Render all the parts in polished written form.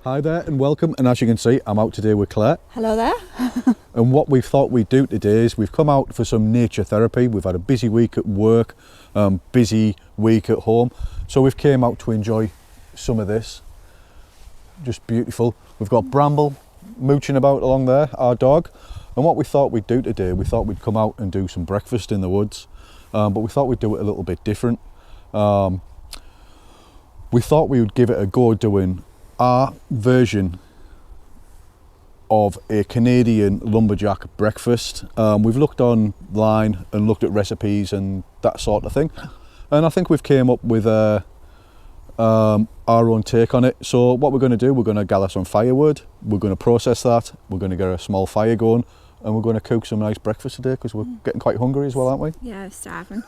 Hi there and welcome, and as you can see I'm out today with Claire. Hello there. And what we've thought we'd do today is we've come out for some nature therapy. We've had a busy week at work, busy week at home, so we've came out to enjoy some of this. Just beautiful. We've got Bramble mooching about along there, our dog, and what we thought we'd do today, we thought we'd come out and do some breakfast in the woods, but we thought we'd do it a little bit different. We thought we would give it a go doing our version of a Canadian lumberjack breakfast. We've looked online and looked at recipes and that sort of thing, and I think we've came up with our own take on it. So what we're going to do, we're going to gather some firewood, we're going to process that, we're going to get a small fire going, and we're going to cook some nice breakfast today because we're getting quite hungry as well, aren't we? Yeah, starving.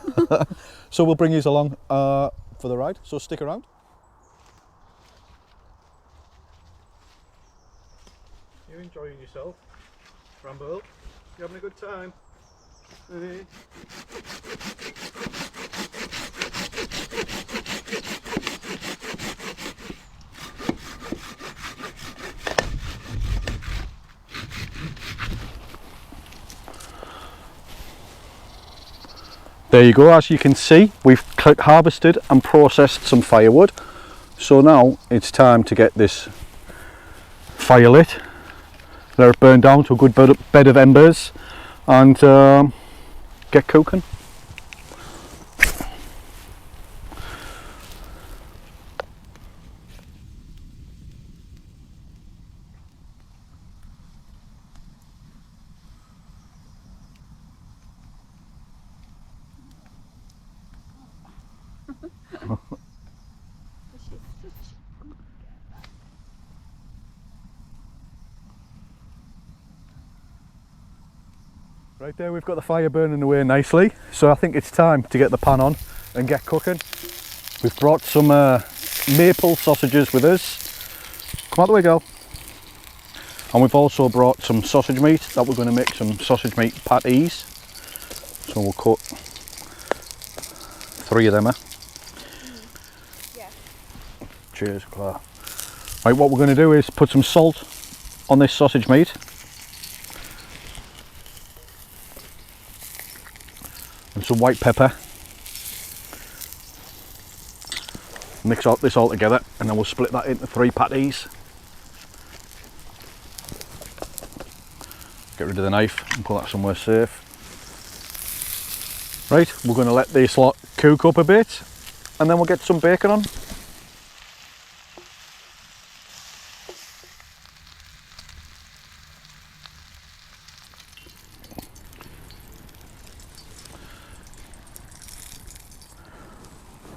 So we'll bring you along for the ride, so stick around. You enjoying yourself, Bramble? You having a good time? There you go. As you can see, we've harvested and processed some firewood, so now it's time to get this fire lit, let it burn down to a good bed of embers, and get cooking. Right there, we've got the fire burning away nicely, so I think it's time to get the pan on and get cooking. We've brought some maple sausages with us. Come out the way, girl. And we've also brought some sausage meat that we're going to make some sausage meat patties. So we'll cut 3 of them. Yeah. Cheers, Claire. Right, what we're going to do is put some salt on this sausage meat. And some white pepper. Mix this all together, and then we'll split that into 3 patties. Get rid of the knife and put that somewhere safe. Right, we're going to let this lot cook up a bit, and then we'll get some bacon on.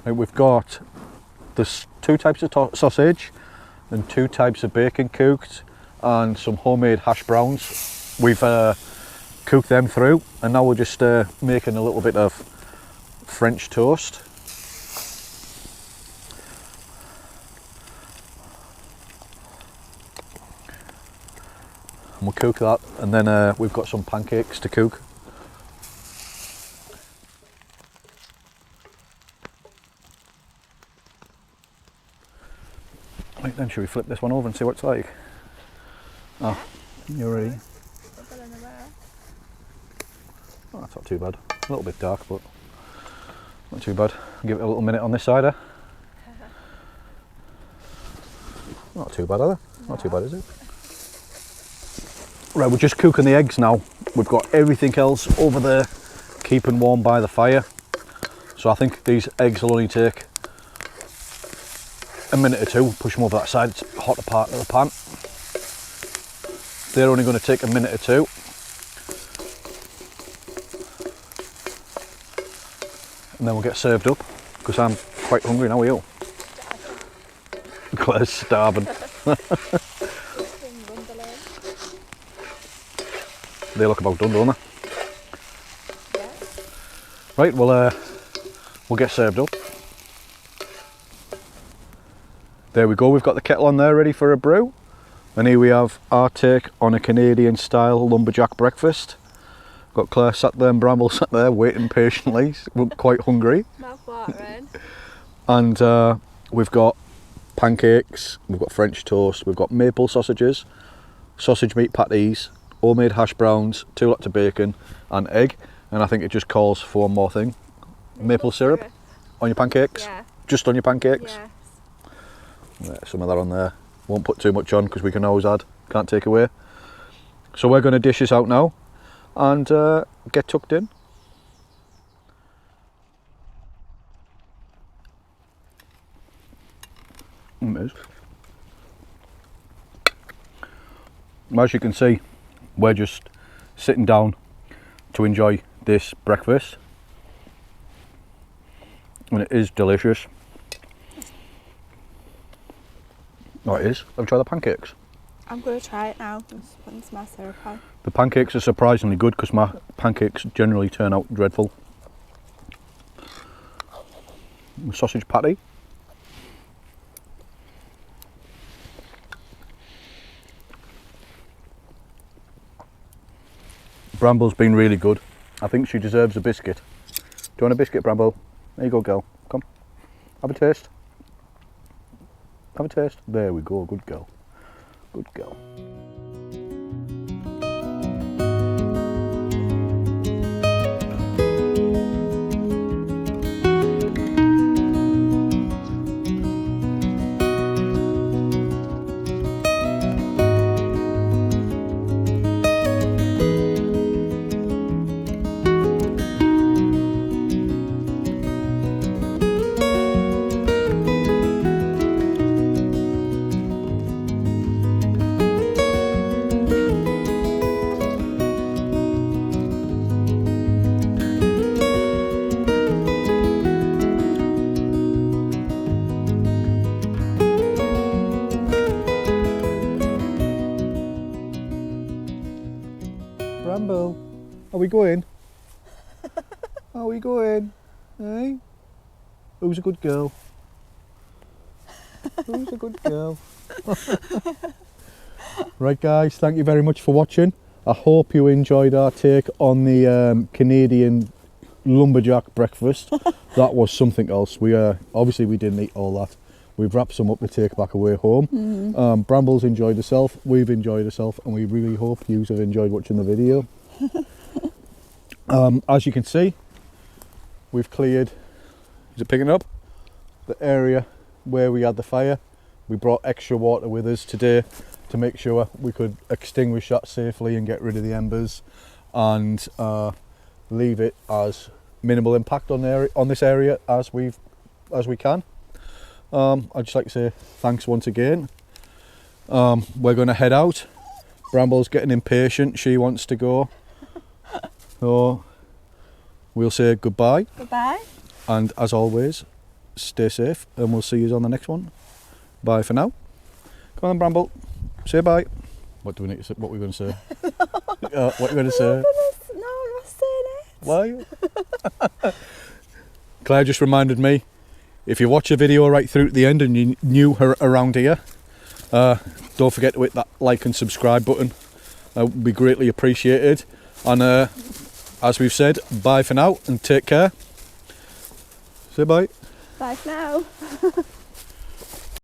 We've got there's 2 types of sausage and 2 types of bacon cooked, and some homemade hash browns. We've cooked them through, and now we're just making a little bit of French toast. And we'll cook that, and then we've got some pancakes to cook. Right then, should we flip this one over and see what it's like? Oh, you're ready. Oh, that's not too bad. A little bit dark, but not too bad. Give it a little minute on this side, eh? Not too bad, either. Not too bad, is it? Right, we're just cooking the eggs now. We've got everything else over there, keeping warm by the fire. So I think these eggs will only take a minute or 2. Push them over that side, it's the hotter part of the pan. They're only going to take a minute or 2. And then we'll get served up, because I'm quite hungry now. Are you? Claire's starving. They look about done, don't they? Yeah. Right, we'll get served up. There we go, we've got the kettle on there ready for a brew. And here we have our take on a Canadian style lumberjack breakfast. Got Claire sat there and Bramble sat there waiting patiently. We're quite hungry. Mouth watering. And we've got pancakes, we've got French toast, we've got maple sausages, sausage meat patties, homemade hash browns, 2 lots of bacon and egg. And I think it just calls for one more thing. Maple syrup on your pancakes? Yeah. Just on your pancakes? Yes. Yeah, some of that on there. Won't put too much on because we can always add, can't take away. So we're going to dish this out now and get tucked in. It is. As you can see, we're just sitting down to enjoy this breakfast, and it is delicious. Oh, it is. Have you tried the pancakes? I'm going to try it now. I'm just putting some more syrup on. The pancakes are surprisingly good because my pancakes generally turn out dreadful. Sausage patty. Bramble's been really good. I think she deserves a biscuit. Do you want a biscuit, Bramble? There you go, girl. Come. Have a taste. Have a taste. There we go. Good girl. Good girl. Bramble, are we going? Are we going? Hey? Who's a good girl? Who's a good girl? Right guys, thank you very much for watching. I hope you enjoyed our take on the Canadian lumberjack breakfast. That was something else. We obviously we didn't eat all that. We've wrapped some up to take back away home. Bramble's enjoyed herself, we've enjoyed ourselves, and we really hope you have enjoyed watching the video. As you can see, we've cleared, is it picking up? The area where we had the fire. We brought extra water with us today to make sure we could extinguish that safely and get rid of the embers and leave it as minimal impact on this area as we can. I'd just like to say thanks once again. We're going to head out. Bramble's getting impatient, she wants to go. So we'll say goodbye. Goodbye. And as always, stay safe and we'll see you on the next one. Bye for now. Come on, Bramble. Say bye. What do we need to say? What are we going to say? What are you going to say? No, I'm not saying it. Why? Claire just reminded me, if you watch a video right through to the end and you're new around here, don't forget to hit that like and subscribe button. That would be greatly appreciated. And as we've said, bye for now and take care. Say bye. Bye for now.